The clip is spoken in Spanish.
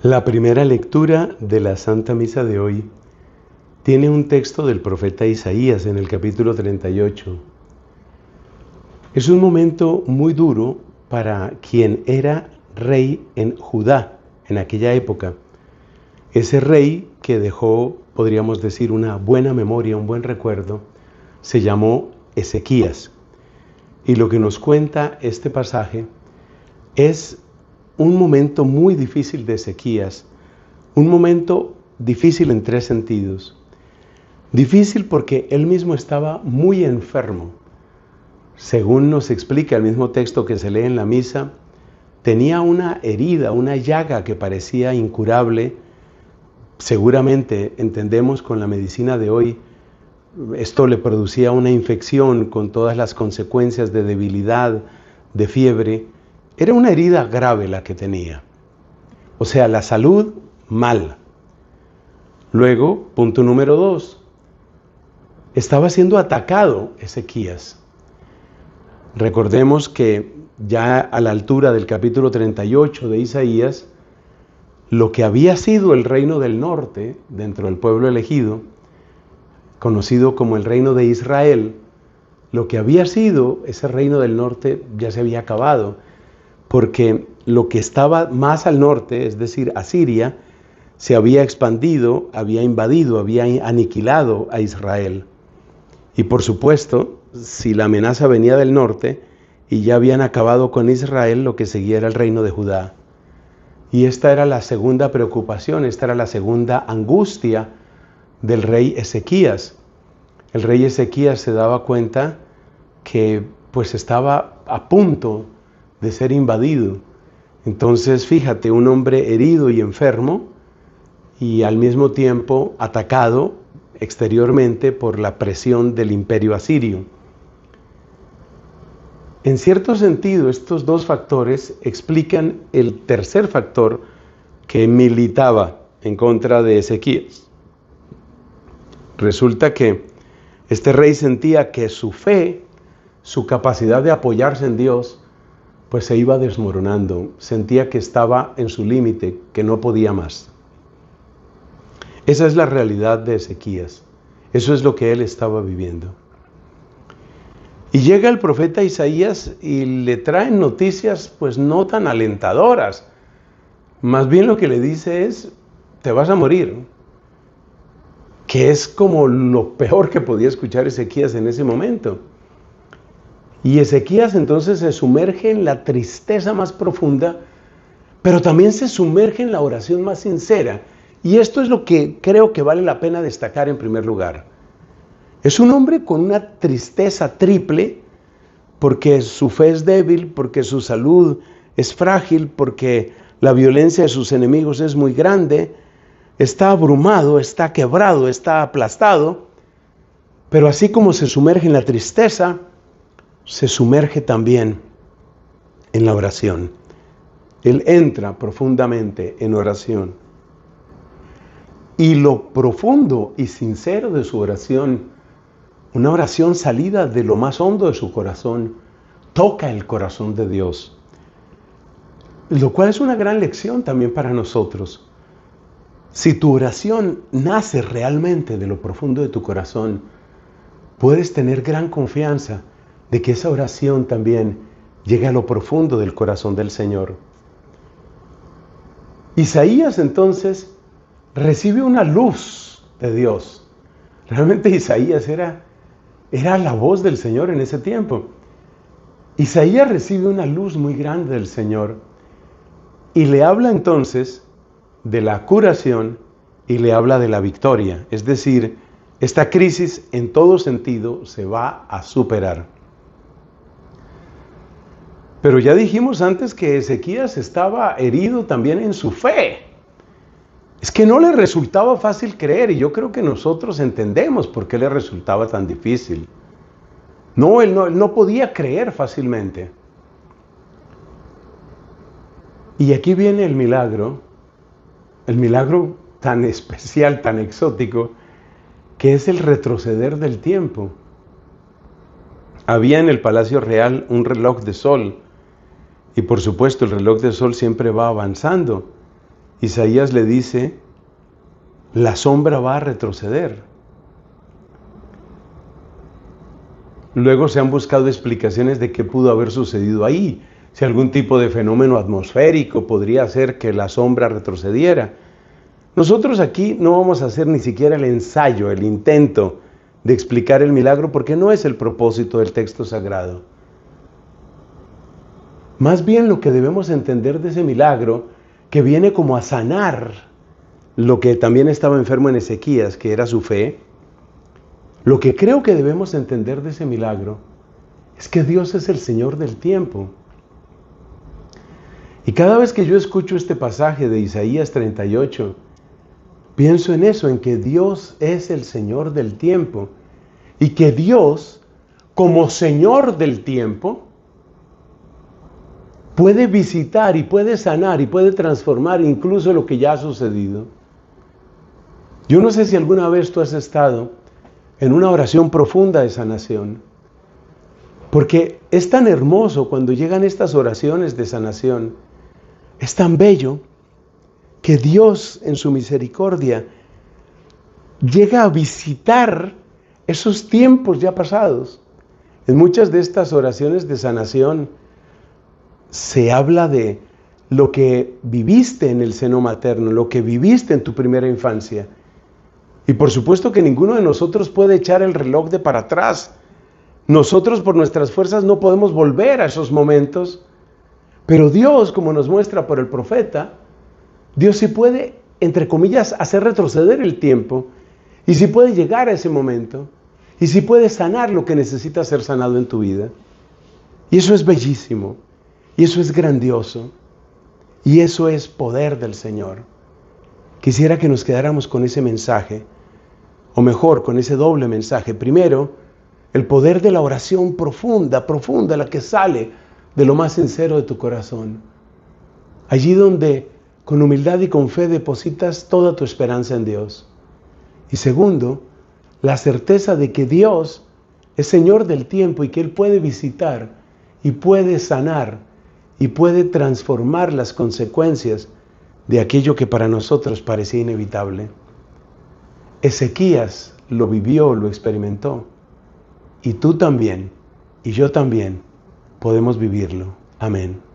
La primera lectura de la Santa Misa de hoy tiene un texto del profeta Isaías en el capítulo 38. Es un momento muy duro para quien era rey en Judá en aquella época. Ese rey que dejó, podríamos decir, una buena memoria, un buen recuerdo, se llamó Ezequías. Y lo que nos cuenta este pasaje es un momento muy difícil de Ezequías, un momento difícil en tres sentidos. Difícil porque él mismo estaba muy enfermo. Según nos explica el mismo texto que se lee en la misa, tenía una herida, una llaga que parecía incurable. Seguramente entendemos con la medicina de hoy, esto le producía una infección con todas las consecuencias de debilidad, de fiebre. Era una herida grave la que tenía. O sea, la salud mal. Luego, punto número 2, estaba siendo atacado Ezequías. Recordemos que ya a la altura del capítulo 38 de Isaías, lo que había sido el reino del norte, dentro del pueblo elegido, conocido como el reino de Israel, lo que había sido ese reino del norte ya se había acabado, porque lo que estaba más al norte, es decir, Asiria, se había expandido, había invadido, había aniquilado a Israel. Y por supuesto, si la amenaza venía del norte y ya habían acabado con Israel, lo que seguía era el reino de Judá. Y esta era la segunda preocupación, esta era la segunda angustia del rey Ezequías. El rey Ezequías se daba cuenta que pues estaba a punto de ser invadido. Entonces, fíjate, un hombre herido y enfermo y al mismo tiempo atacado exteriormente por la presión del imperio asirio. En cierto sentido, estos dos factores explican el tercer factor que militaba en contra de Ezequías. Resulta que este rey sentía que su fe, su capacidad de apoyarse en Dios, pues se iba desmoronando. Sentía que estaba en su límite, que no podía más. Esa es la realidad de Ezequías. Eso es lo que él estaba viviendo. Y llega el profeta Isaías y le traen noticias pues no tan alentadoras. Más bien lo que le dice es, te vas a morir. Que es como lo peor que podía escuchar Ezequías en ese momento. Y Ezequías entonces se sumerge en la tristeza más profunda, pero también se sumerge en la oración más sincera. Y esto es lo que creo que vale la pena destacar en primer lugar. Es un hombre con una tristeza triple, porque su fe es débil, porque su salud es frágil, porque la violencia de sus enemigos es muy grande, está abrumado, está quebrado, está aplastado, pero así como se sumerge en la tristeza, se sumerge también en la oración. Él entra profundamente en oración. Y lo profundo y sincero de su oración, una oración salida de lo más hondo de su corazón, toca el corazón de Dios. Lo cual es una gran lección también para nosotros. Si tu oración nace realmente de lo profundo de tu corazón, puedes tener gran confianza de que esa oración también llegue a lo profundo del corazón del Señor. Isaías entonces recibe una luz de Dios. Realmente Isaías era la voz del Señor en ese tiempo. Isaías recibe una luz muy grande del Señor y le habla entonces de la curación y le habla de la victoria. Es decir, esta crisis en todo sentido se va a superar. Pero ya dijimos antes que Ezequías estaba herido también en su fe. Es que no le resultaba fácil creer, y yo creo que nosotros entendemos por qué le resultaba tan difícil. Él no podía creer fácilmente. Y aquí viene el milagro tan especial, tan exótico, que es el retroceder del tiempo. Había en el Palacio Real un reloj de sol, y por supuesto el reloj de sol siempre va avanzando. Isaías le dice, la sombra va a retroceder. Luego se han buscado explicaciones de qué pudo haber sucedido ahí. Si algún tipo de fenómeno atmosférico podría hacer que la sombra retrocediera. Nosotros aquí no vamos a hacer ni siquiera el ensayo, el intento de explicar el milagro, porque no es el propósito del texto sagrado. Más bien lo que debemos entender de ese milagro, que viene como a sanar lo que también estaba enfermo en Ezequías, que era su fe. Lo que creo que debemos entender de ese milagro es que Dios es el Señor del tiempo. Y cada vez que yo escucho este pasaje de Isaías 38, pienso en eso, en que Dios es el Señor del tiempo. Y que Dios, como Señor del tiempo, puede visitar y puede sanar y puede transformar incluso lo que ya ha sucedido. Yo no sé si alguna vez tú has estado en una oración profunda de sanación, porque es tan hermoso cuando llegan estas oraciones de sanación, es tan bello que Dios en su misericordia llega a visitar esos tiempos ya pasados. En muchas de estas oraciones de sanación se habla de lo que viviste en el seno materno, lo que viviste en tu primera infancia. Y por supuesto que ninguno de nosotros puede echar el reloj de para atrás. Nosotros por nuestras fuerzas no podemos volver a esos momentos. Pero Dios, como nos muestra por el profeta, Dios sí puede, entre comillas, hacer retroceder el tiempo. Y sí puede llegar a ese momento. Y sí puede sanar lo que necesita ser sanado en tu vida. Y eso es bellísimo. Y eso es grandioso. Y eso es poder del Señor. Quisiera que nos quedáramos con ese mensaje. O mejor, con ese doble mensaje. Primero, el poder de la oración profunda, profunda, la que sale de lo más sincero de tu corazón. Allí donde con humildad y con fe depositas toda tu esperanza en Dios. Y segundo, la certeza de que Dios es Señor del tiempo y que Él puede visitar y puede sanar y puede transformar las consecuencias de aquello que para nosotros parecía inevitable. Ezequías lo vivió, lo experimentó. Y tú también, y yo también, podemos vivirlo. Amén.